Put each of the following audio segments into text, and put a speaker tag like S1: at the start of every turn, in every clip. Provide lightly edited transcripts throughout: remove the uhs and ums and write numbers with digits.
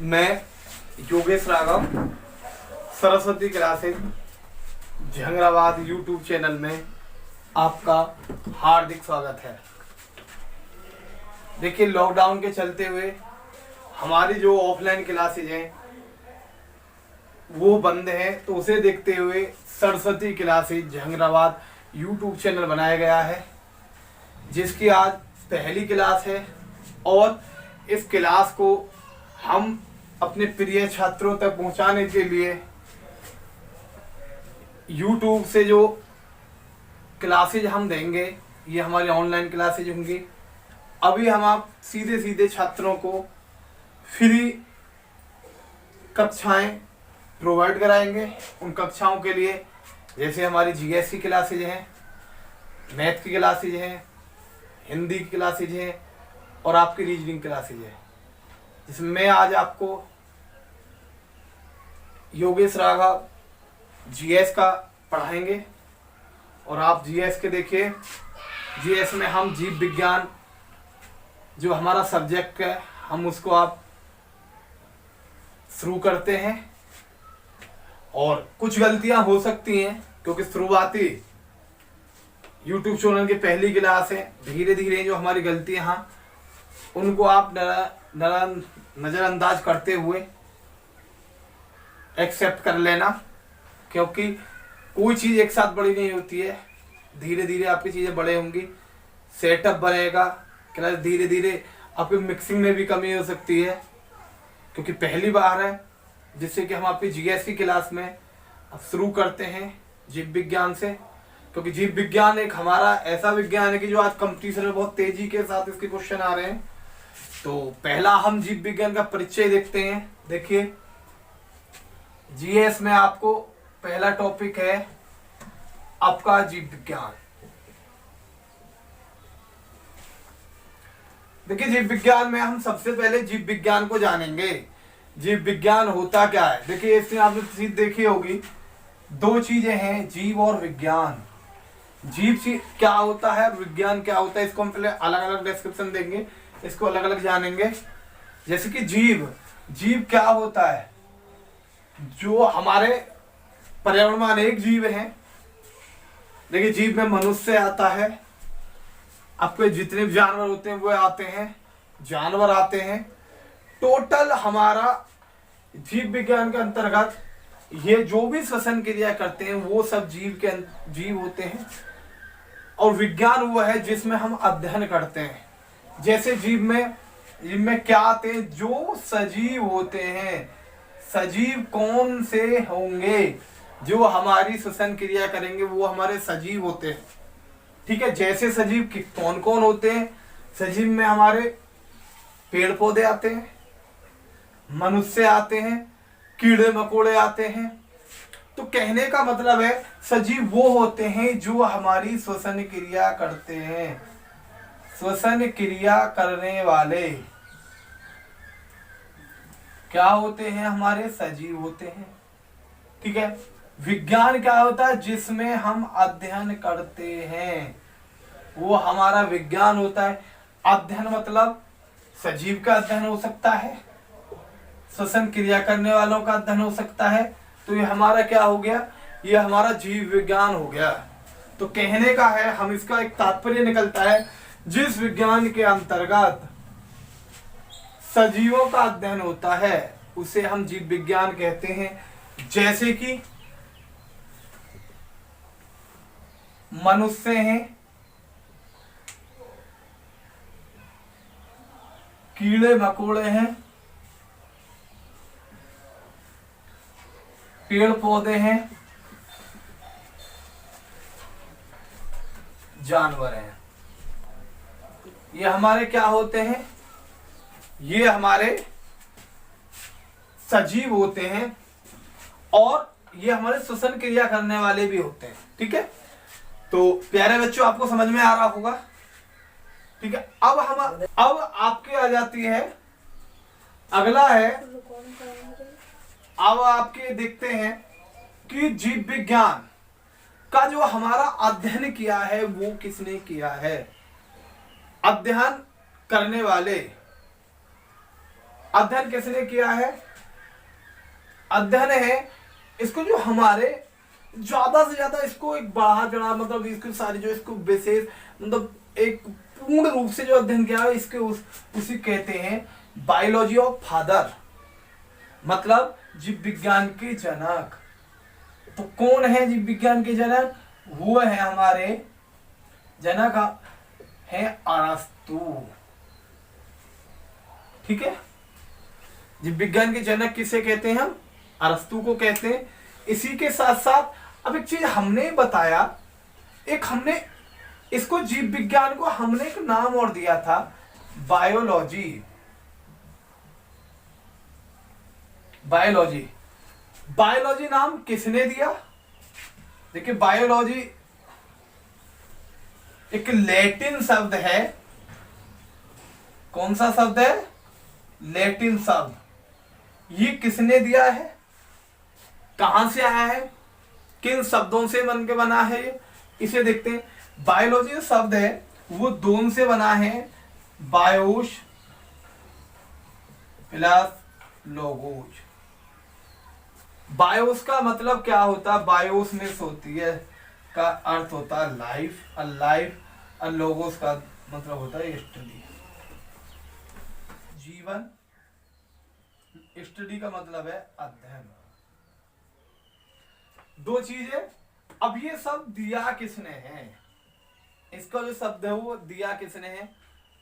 S1: मैं Yogesh Raghav Saraswati classes Jhangrabad YouTube channel में आपका हार्दिक स्वागत है। देखिए, लॉकडाउन के चलते हुए हमारी जो ऑफलाइन क्लासेज हैं वो बंद हैं, तो उसे देखते हुए Saraswati classes Jhangrabad YouTube channel बनाया गया है, जिसकी आज पहली क्लास है। और इस क्लास को हम अपने प्रिय छात्रों तक पहुंचाने के लिए YouTube से जो क्लासेज हम देंगे, ये हमारी ऑनलाइन क्लासेज होंगी। अभी हम आप सीधे सीधे छात्रों को फ्री कक्षाएं प्रोवाइड कराएंगे। उन कक्षाओं के लिए जैसे हमारी जीएस की क्लासेज हैं, मैथ की क्लासेज हैं, हिंदी की क्लासेज हैं और आपकी रीजनिंग क्लासेज है, जिसमें आज आपको योगेश राघव जीएस का पढ़ाएंगे। और आप जीएस के देखिए, जीएस में हम जीव विज्ञान जो हमारा सब्जेक्ट है, हम उसको आप शुरू करते हैं। और कुछ गलतियां हो सकती हैं क्योंकि शुरुआती यूट्यूब चैनल की पहली क्लास है। धीरे धीरे जो हमारी गलतियां हैं उनको आप नज़रअंदाज करते हुए एक्सेप्ट कर लेना, क्योंकि कोई चीज़ एक साथ बड़ी नहीं होती है। धीरे धीरे आपकी चीज़ें बड़े होंगी, सेटअप बनेगा, क्लास धीरे धीरे आपकी मिक्सिंग में भी कमी हो सकती है क्योंकि पहली बार है। जिससे कि हम आपकी जीएस की क्लास में अब शुरू करते हैं जीव विज्ञान से, क्योंकि जीव विज्ञान एक हमारा ऐसा विज्ञान है कि जो आज कंपटीशन में बहुत तेजी के साथ इसके क्वेश्चन आ रहे हैं। तो पहला हम जीव विज्ञान का परिचय देखते हैं। देखिए, जीएस में आपको पहला टॉपिक है आपका जीव विज्ञान। देखिए, जीव विज्ञान में हम सबसे पहले जीव विज्ञान को जानेंगे। जीव विज्ञान होता क्या है? देखिए, इसमें आपने चीज देखी होगी, दो चीजें हैं, जीव और विज्ञान। जीव क्या होता है, विज्ञान क्या होता है, इसको हम पहले अलग अलग डिस्क्रिप्शन देंगे, इसको अलग अलग जानेंगे। जैसे कि जीव क्या होता है, जो हमारे पर्यावरण में अनेक जीव हैं। देखिए, जीव में मनुष्य आता है, आपके जितने भी जानवर होते हैं वो आते हैं, जानवर आते हैं। टोटल हमारा जीव विज्ञान के अंतर्गत ये जो भी श्वसन क्रिया करते हैं वो सब जीव होते हैं। और विज्ञान वो है जिसमें हम अध्ययन करते हैं। जैसे जीव में क्या आते हैं, जो सजीव होते हैं। सजीव कौन से होंगे? जो हमारी श्वसन क्रिया करेंगे वो हमारे सजीव होते हैं। ठीक है, जैसे सजीव कौन कौन होते हैं? सजीव में हमारे पेड़ पौधे आते हैं, मनुष्य आते हैं, कीड़े मकोड़े आते हैं। तो कहने का मतलब है सजीव वो होते हैं जो हमारी श्वसन क्रिया करते हैं। श्वसन क्रिया करने वाले क्या होते हैं? हमारे सजीव होते हैं। ठीक है, विज्ञान क्या होता है? जिसमें हम अध्ययन करते हैं वो हमारा विज्ञान होता है। अध्ययन मतलब सजीव का अध्ययन हो सकता है, श्वसन क्रिया करने वालों का अध्ययन हो सकता है। तो ये हमारा क्या हो गया? ये हमारा जीव विज्ञान हो गया। तो कहने का है, हम इसका एक तात्पर्य निकलता है, जिस विज्ञान के अंतर्गत सजीवों का अध्ययन होता है उसे हम जीव विज्ञान कहते हैं। जैसे कि मनुष्य हैं, कीड़े मकोड़े हैं, पेड़ पौधे हैं, जानवर हैं। ये हमारे क्या होते हैं? ये हमारे सजीव होते हैं और ये हमारे श्वसन क्रिया करने वाले भी होते हैं। ठीक है, तो प्यारे बच्चों, आपको समझ में आ रहा होगा। ठीक है, अब आपके आ जाती है, अगला है, अब आपके देखते हैं कि जीव विज्ञान का जो हमारा अध्ययन किया है वो किसने किया है। अध्ययन करने वाले अध्ययन किसने किया है? अध्ययन है इसको जो हमारे ज्यादा से ज्यादा इसको एक बढ़ा चढ़ा मतलब इसको सारी जो इसको विशेष मतलब एक पूर्ण रूप से जो अध्ययन किया है इसके उसी कहते हैं बायोलॉजी ऑफ फादर, मतलब जीव विज्ञान के जनक। तो कौन है जीव विज्ञान के जनक? वो है हमारे जनक है अरस्तु। ठीक है, जीव विज्ञान के जनक किसे कहते हैं हम? अरस्तु को कहते हैं। इसी के साथ साथ अब एक चीज हमने बताया, एक हमने इसको जीव विज्ञान को हमने एक नाम और दिया था, बायोलॉजी। बायोलॉजी, बायोलॉजी नाम किसने दिया? देखिए बायोलॉजी एक लैटिन शब्द है। कौन सा शब्द है? लैटिन शब्द। ये किसने दिया है? कहां से आया है? किन शब्दों से बन के बना है ये? इसे देखते हैं। बायोलॉजी जो शब्द है वो दोनों से बना है, बायोस प्लस लोगोस। बायोस का मतलब क्या होता है? बायोसनेस होती है, का अर्थ होता है लाइफ, लाइफ। और लोगोस का मतलब होता है स्टडी, जीवन। स्टडी का मतलब है अध्ययन। दो चीजें। अब ये सब दिया किसने है? इसका जो शब्द है वो दिया किसने है?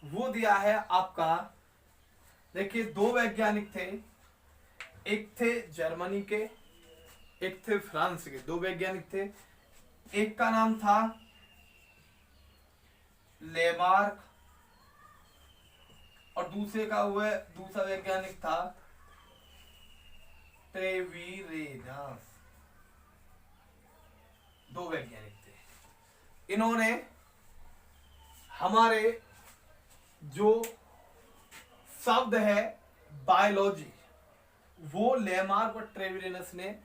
S1: वो दिया है आपका, देखिए दो वैज्ञानिक थे, एक थे जर्मनी के, एक थे फ्रांस के। दो वैज्ञानिक थे, एक का नाम था लेमार्क और दूसरे का हुआ दूसरा वैज्ञानिक था ट्रेविरेनस। दो वैज्ञानिक थे। इन्होंने हमारे जो शब्द है बायोलॉजी वो लेमार्क और ट्रेविरेनस ने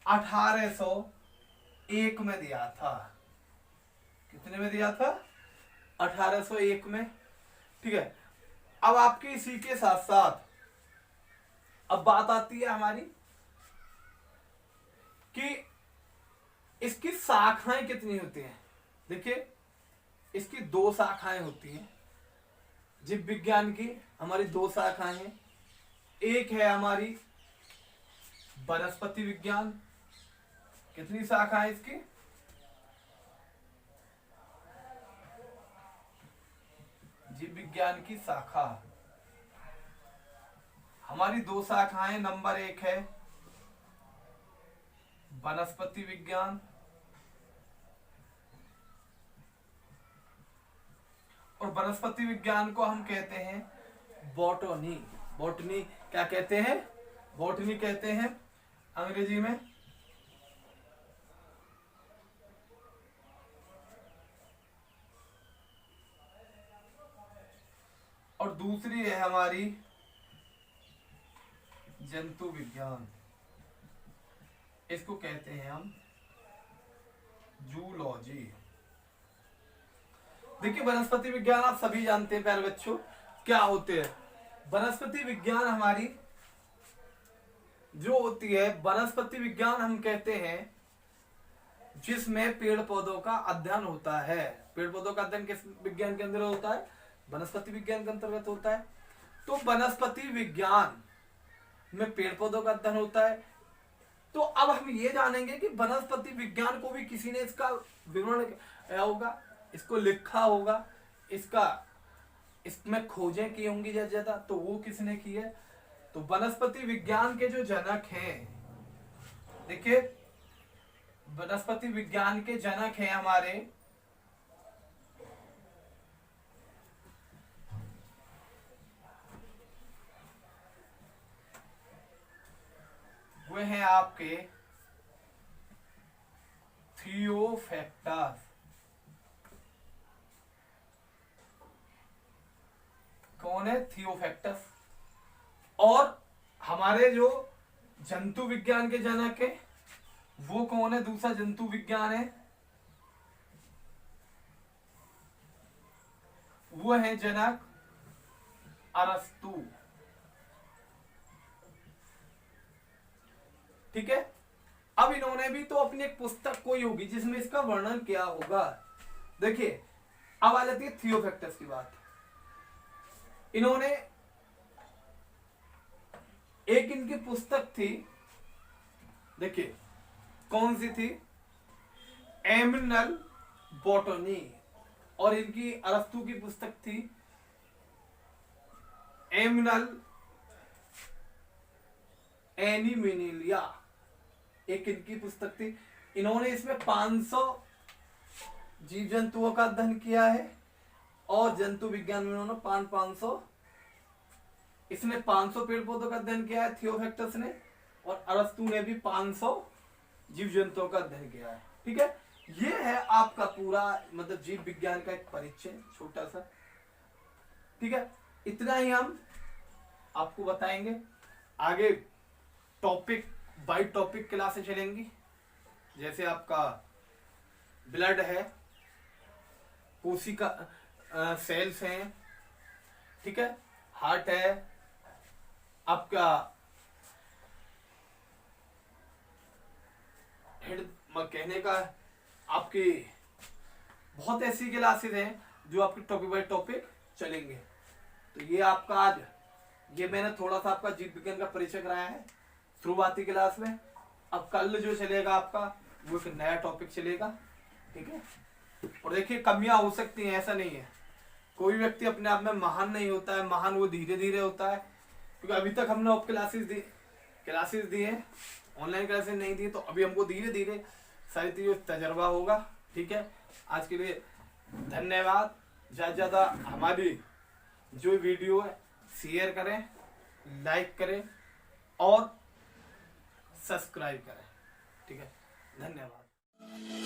S1: 1801 में दिया था। कितने में दिया था? 1801 में। ठीक है, अब आपके इसी के साथ साथ अब बात आती है हमारी कि इसकी शाखाएं कितनी होती हैं। देखिए इसकी दो शाखाएं होती हैं जीव विज्ञान की। हमारी दो शाखाएं हैं, एक है हमारी वनस्पति विज्ञान। कितनी शाखा है इसकी? जीव विज्ञान की शाखा हमारी दो शाखाएं। नंबर एक है वनस्पति विज्ञान और वनस्पति विज्ञान को हम कहते हैं बॉटनी। बॉटनी क्या कहते हैं? बॉटनी कहते हैं अंग्रेजी में। और दूसरी है हमारी जंतु विज्ञान, इसको कहते हैं हम जूलॉजी। देखिए वनस्पति विज्ञान आप सभी जानते हैं प्यारे बच्चों क्या होते हैं। वनस्पति विज्ञान हमारी जो होती है, वनस्पति विज्ञान हम कहते हैं जिसमें पेड़ पौधों का अध्ययन होता है। पेड़ पौधों का अध्ययन किस विज्ञान के अंदर होता है? वनस्पति विज्ञान के अंतर्गत होता है। तो वनस्पति विज्ञान में पेड़ पौधों का अध्ययन होता है। तो अब हम ये जानेंगे कि वनस्पति विज्ञान को भी किसी ने इसका विवरण किया होगा, इसको लिखा होगा, इसका इसमें खोजें की होंगी ज्यादा, तो वो किसने की है? तो वनस्पति विज्ञान के जो जनक हैं, देखिए वनस्पति विज्ञान के जनक हैं हमारे वे हैं आपके थियोफैक्टस। कौन है? थियोफैक्टस। और हमारे जो जंतु विज्ञान के जनक है वो कौन है? दूसरा जंतु विज्ञान है वो है जनक अरस्तु। ठीक है। अब इन्होंने भी तो अपनी एक पुस्तक कोई होगी जिसमें इसका वर्णन किया होगा। देखिए अब आ जाती है थियोफैक्टस की बात। इन्होंने एक इनकी पुस्तक थी, देखिए कौन सी थी, एमिनल बॉटनी, और इनकी अरस्तु की पुस्तक थी एमिनल एनिमिनिलिया, एक इनकी पुस्तक थी। इन्होंने इसमें 500 जीव जंतुओं का अध्ययन किया है, और जंतु विज्ञान में इन्होंने 500 इसने 500 पेड़ पौधों का अध्ययन किया है थियोफैक्टस ने, और अरस्तु ने भी 500 जीव जंतुओं का अध्ययन किया है। ठीक है, ये है आपका पूरा मतलब जीव विज्ञान का एक परिचय छोटा सा। ठीक है, इतना ही हम आपको बताएंगे। आगे टॉपिक बाय टॉपिक क्लासें चलेंगी, जैसे आपका ब्लड है, कोशिका सेल्स हैं, ठीक है, हार्ट है, आपका हेड कहने का, आपकी बहुत ऐसी क्लासेस हैं जो आपके टॉपिक बाय टॉपिक चलेंगे। तो ये आपका आज ये मैंने थोड़ा सा आपका जीव विज्ञान का परिचय कराया है शुरुआती क्लास में। अब कल जो चलेगा आपका वो एक नया टॉपिक चलेगा। ठीक है, और देखिए कमियां हो सकती हैं, ऐसा नहीं है, कोई व्यक्ति अपने आप में महान नहीं होता है, महान वो धीरे धीरे होता है। क्योंकि अभी तक हमने ऑफ क्लासेस दी है, ऑनलाइन क्लासेस नहीं दी, तो अभी हमको धीरे धीरे सारी चीजों तजर्बा होगा। ठीक है, आज के लिए धन्यवाद। ज्यादा हमारी जो वीडियो है शेयर करें, लाइक करें और सब्सक्राइब करें। ठीक है, धन्यवाद।